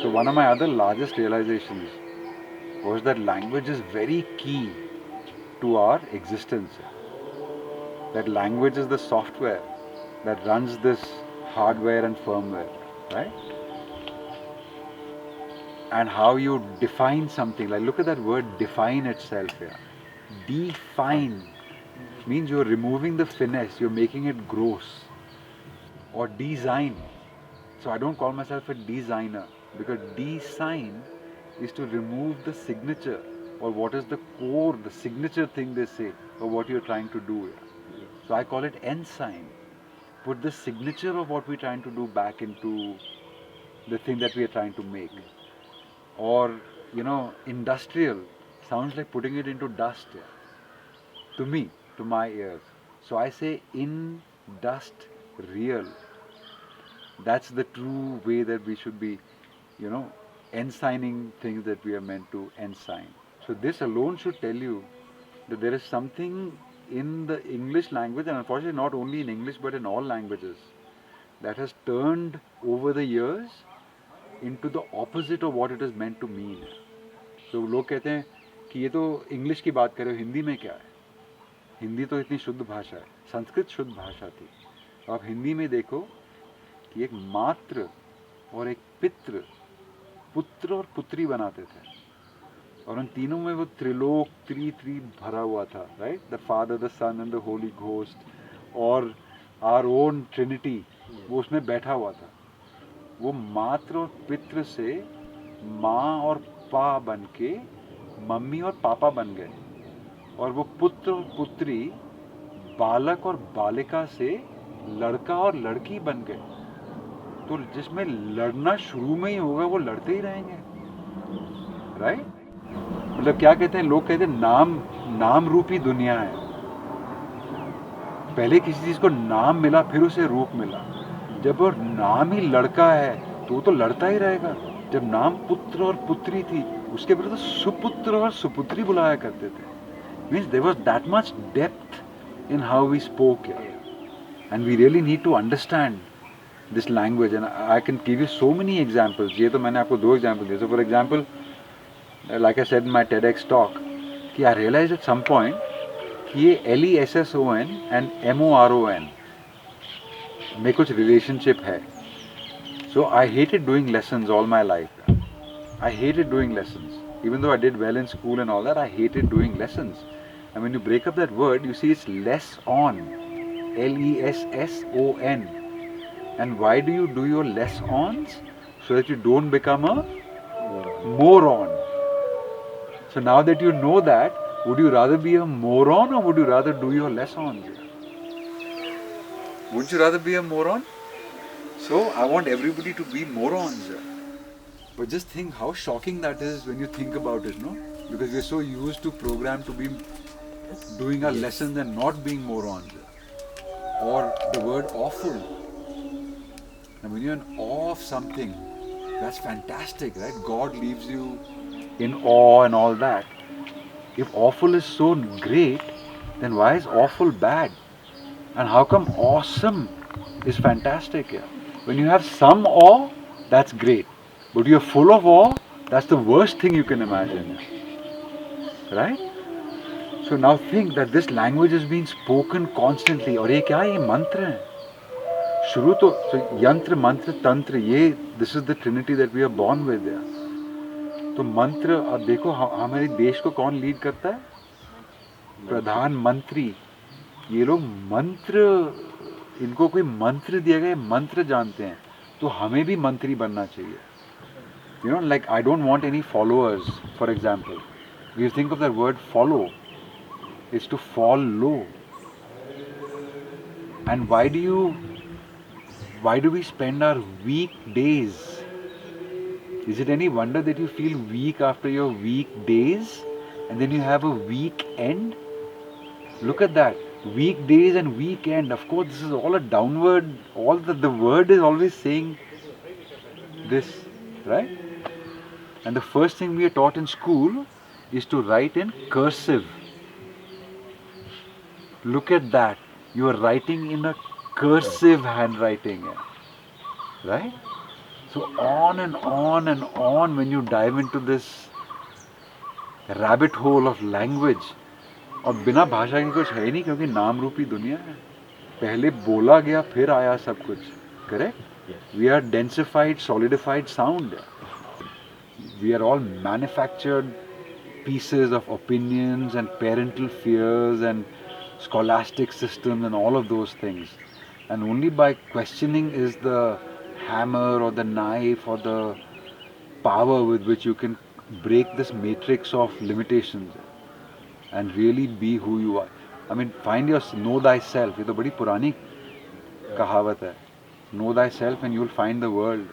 So one of my other largest realizations was that language is very key to our existence. That language is the software that runs this hardware and firmware, right? And how you define something, like look at that word define itself here. Define means you're removing the finesse, you're making it gross. Or design. So I don't call myself a designer, because design is to remove the signature, or what is the core, the signature thing they say, or what you're trying to do. So I call it ensign. Put the signature of what we're trying to do back into the thing that we are trying to make. Or, industrial sounds like putting it into dust, yeah, to me, to my ears. So I say in dust real. That's the true way that we should be, you know, ensigning things that we are meant to ensign. So this alone should tell you that there is something in the English language, and unfortunately not only in English but in all languages, that has turned over the years into the opposite of what it is meant to mean. So लोग कहते हैं कि ये तो English की बात कर रहे हो, हिंदी में क्या है? हिंदी तो इतनी शुद्ध भाषा है, संस्कृत शुद्ध भाषा थी. आप हिंदी में देखो कि एक मात्र और एक पितृ, पुत्र और पुत्री बनाते थे, और उन तीनों में वो त्रिलोक त्रि भरा हुआ था, right? The father, the son and the holy ghost, और आवर ओन ट्रिनिटी, वो उसमें बैठा हुआ था. वो मात्र और पितृ से माँ और पा बन के मम्मी और पापा बन गए, और वो पुत्र और पुत्री बालक और बालिका से लड़का और लड़की बन गए. तो जिसमें लड़ना शुरू में ही होगा वो लड़ते ही रहेंगे, राइट? मतलब क्या कहते हैं लोग, कहते हैं नाम नाम रूपी दुनिया है. पहले किसी चीज को नाम मिला, फिर उसे रूप मिला. जब वो नाम ही लड़का है तो वो तो लड़ता ही रहेगा. जब नाम पुत्र और पुत्री थी, उसके बाद तो सुपुत्र और सुपुत्री बुलाया करते थे. Means there was that much depth in how we spoke, and we really need to understand this language. And I can give you so many examples. ये तो मैंने आपको 2 examples दिए. So for example, like I said in my TEDx talk, कि I realized at some point कि ये LESSON and MORON में कुछ relationship है. So I hated doing lessons all my life. I hated doing lessons. Even though I did well in school and all that, I hated doing lessons. And when you break up that word, you see it's less on. LESSON. And why do you do your less ons? So that you don't become a moron. So now that you know that, would you rather be a moron or would you rather do your less ons? Wouldn't you rather be a moron? So I want everybody to be morons. But just think how shocking that is when you think about it, no? Because we're so used to program to be doing our lessons and not being morons. Or the word awful. And when you're in awe of something, that's fantastic, right? God leaves you in awe and all that. If awful is so great, then why is awful bad? And how come awesome is fantastic? Yeah? When you have some awe, that's great. But you're full of awe, that's the worst thing you can imagine. Right? So now think that this language is being spoken constantly. और ये क्या है? ये मंत्र है. शुरू तो यंत्र मंत्र तंत्र, ये this is the trinity that we are born with. तो मंत्र, अब देखो हमारे देश को कौन लीड करता है? प्रधानमंत्री. ये लोग मंत्र, इनको कोई मंत्र दिया गया, मंत्र जानते हैं. तो हमें भी मंत्री बनना चाहिए. You know, like I don't want any followers. For example, you think of that word follow is to follow. And why do we spend our weekdays? Is it any wonder that you feel weak after your weekdays and then you have a weekend? Look at that. Weekdays and weekend. Of course, this is all a downward, all the word is always saying this, right? And the first thing we are taught in school is to write in cursive. Look at that. You are writing in a cursive handwriting, right? So on and on and on when you dive into this rabbit hole of language. और बिना भाषा के कुछ है नहीं, क्योंकि नाम रूपी दुनिया है. पहले बोला गया फिर आया सब कुछ. Correct? We are densified, solidified sound. We are all manufactured pieces of opinions and parental fears and scholastic systems and all of those things. And only by questioning is the hammer or the knife or the power with which you can break this matrix of limitations and really be who you are. I mean, find your, know thyself. ये तो बड़ी पुरानी कहावत है. Know thyself and you'll find the world.